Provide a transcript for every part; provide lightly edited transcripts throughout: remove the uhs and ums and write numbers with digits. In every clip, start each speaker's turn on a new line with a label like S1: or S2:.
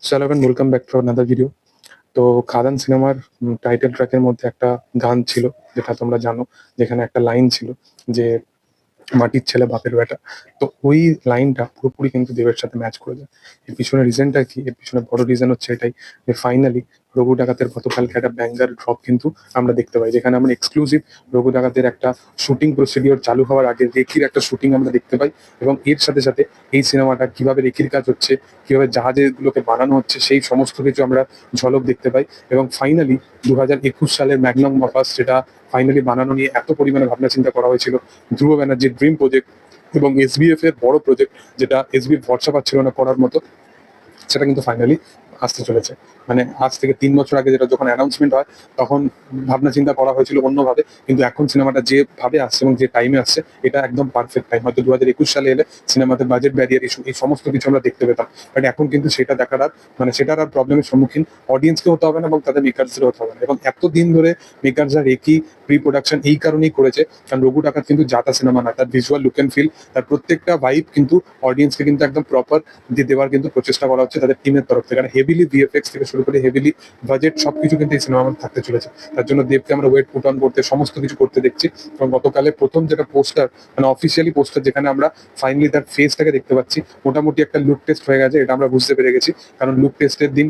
S1: চলো এখন welcome back to another video. তো খাদান সিনেমার টাইটেল ট্র্যাকের মধ্যে একটা গান ছিল, যেটা তোমরা জানো, যেখানে একটা লাইন ছিল যে মাটির ছেলে বাপের বেটা। তো ওই লাইনটা পুরোপুরি কিন্তু দেবের সাথে ম্যাচ করে যায়। এর পিছনে রিজনটা কি? এর পিছনে বড় রিজন হচ্ছে এটাই যে ফাইনালি রঘু ডাকাতের গতকালকে একটা ব্যাঙ্গার ড্রপ কিন্তু আমরা দেখতে পাই, যেখানে আমরা এক্সক্লুসিভ রঘু ডাকাতের একটা শুটিং প্রসিডিওর চালু হওয়ার আগে রেকির একটা শুটিং আমরা দেখতে পাই, এবং এর সাথে সাথে এই সিনেমাটা কিভাবে রেকির কাজ হচ্ছে, কিভাবে জাহাজগুলোকে বানানো হচ্ছে, সেই সমস্ত কিছু আমরা ঝলক দেখতে পাই। এবং ফাইনালি 2021 সালের ম্যাগনাম অপাস, যেটা ফাইনালি বানানো নিয়ে এত পরিমাণে ভাবনা চিন্তা করা হয়েছিল, ধ্রুব ব্যানার্জির ড্রিম প্রজেক্ট এবং এসবিএফ এর বড় প্রজেক্ট, যেটা এসবিএফ ভরসা পাচ্ছিল না করার মতো, সেটা কিন্তু ফাইনালি আসতে চলেছে। মানে আজ থেকে 3 বছর আগে যেটা যখন অ্যানাউন্সমেন্ট হয়, তখন ভাবনা চিন্তা করা হয়েছিল অন্যভাবে, কিন্তু এখন সিনেমাটা যেভাবে আসছে এবং যে টাইমে আসছে, এটা একদম পারফেক্ট টাইম। হয়তো 2021 সালে এলে সিনেমাতে বাজেট ব্যারিয়ার ইস্যু এই সমস্ত কিছু আমরা দেখতে পেতাম, বাট এখন কিন্তু সেটা দেখার আর সেটার আর প্রবলেমের সম্মুখীন অডিয়েন্সকে হতে হবে না এবং তাদের মেকার্সদের হতে হবে না। এবং এতদিন ধরে মেকার্সরা রেকি প্রি প্রোডাকশন এই কারণেই করেছে, কারণ রঘু ডাকাত কিন্তু যাতা সিনেমা না, তার ভিজুয়াল লুক অ্যান্ড ফিল, তার প্রত্যেকটা ভাইব কিন্তু অডিয়েন্সকে কিন্তু একদম প্রপার দিয়ে দেওয়ার কিন্তু প্রচেষ্টা করা হচ্ছে তাদের টিমের তরফ থেকে। কারণ হেভিলি ভিএফএক্স থেকে শুরু করে হেভিলি বাজেট সবকিছু কিন্তু এই সিনেমা মধ্যে থাকতে চলেছে। তার জন্য দেবকে আমরা ওয়েট পুট অন করতে সমস্ত কিছু করতে দেখছি। এবং গতকালের প্রথম যেটা পোস্টার, অফিসিয়ালি পোস্টার, যেখানে আমরা ফাইনালি তার ফেসটাকে দেখতে পাচ্ছি, মোটামুটি একটা লুক টেস্ট হয়ে গেছে, এটা আমরা বুঝতে পেরে গেছি। কারণ লুক টেস্টের দিন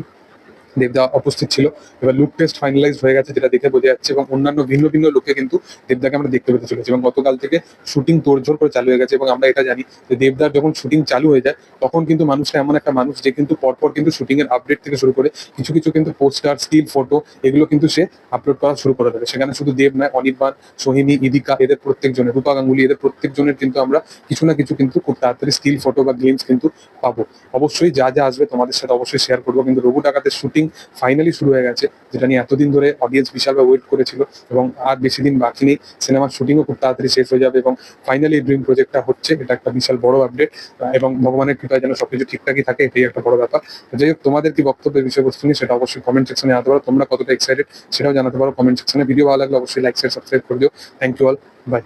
S1: দেবদা উপস্থিত ছিল। এবার লুক টেস্ট ফাইনালাইজ হয়ে গেছে, যেটা দেখে বোঝা যাচ্ছে, এবং অন্যান্য ভিন্ন ভিন্ন লোকে কিন্তু দেবদাকে আমরা দেখতে পেতে চলেছি। এবং গতকাল থেকে শুটিং তোড়জোড় করে চালু হয়ে গেছে, এবং আমরা এটা জানি যে দেবদার যখন শুটিং চালু হয়ে যায়, তখন কিন্তু মানুষটা এমন একটা মানুষ যে কিন্তু পরপর কিন্তু শুটিং এর আপডেট থেকে শুরু করে কিছু কিছু কিন্তু পোস্টার, স্টিল ফটো, এগুলো কিন্তু সে আপলোড করা শুরু করে দেবে। সেখানে শুধু দেব নয়, অনির্বাণ, সোহিনী, ইদিকা, এদের প্রত্যেকজনের, রূপা গাঙ্গুলি, এদের প্রত্যেকজনের কিন্তু আমরা কিছু না কিছু কিন্তু খুব তাড়াতাড়ি স্টিল ফটো বা গেমস কিন্তু পাবো। অবশ্যই যা যা আসবে তোমাদের সাথে অবশ্যই শেয়ার করবো। কিন্তু রঘু ডাকাতের শুটিং ফাইনালি শুরু হয়ে গেছে, যেটা নিয়ে এতদিন ধরে অডিয়েন্স বিশালভাবে ওয়েট করেছিল। এবং আর বেশি দিন বাকি নেই, সিনেমার শুটিংও খুব তাড়াতাড়ি শেষ হয়ে যাবে, এবং ফাইনালি ড্রিম প্রজেক্টটা হচ্ছে, এটা একটা বিশাল বড় আপডেট। এবং ভগবানের কৃপায় যেন সবকিছু ঠিকঠাকই থাকে, এটাই একটা বড় ব্যাপার। যাই হোক, তোমাদের কি বক্তব্যের বিষয়বস্তু নিয়ে সেটা অবশ্যই কমেন্ট সেকশনে জানাতে পারো। তোমরা কতটা এক্সাইটেড সেটাও জানাতে পারো কমেন্ট সেকশনে। ভিডিও ভালো লাগলে অবশ্যই লাইক, শেয়ার, সাবস্ক্রাইব করে দিও। Thank you all, by.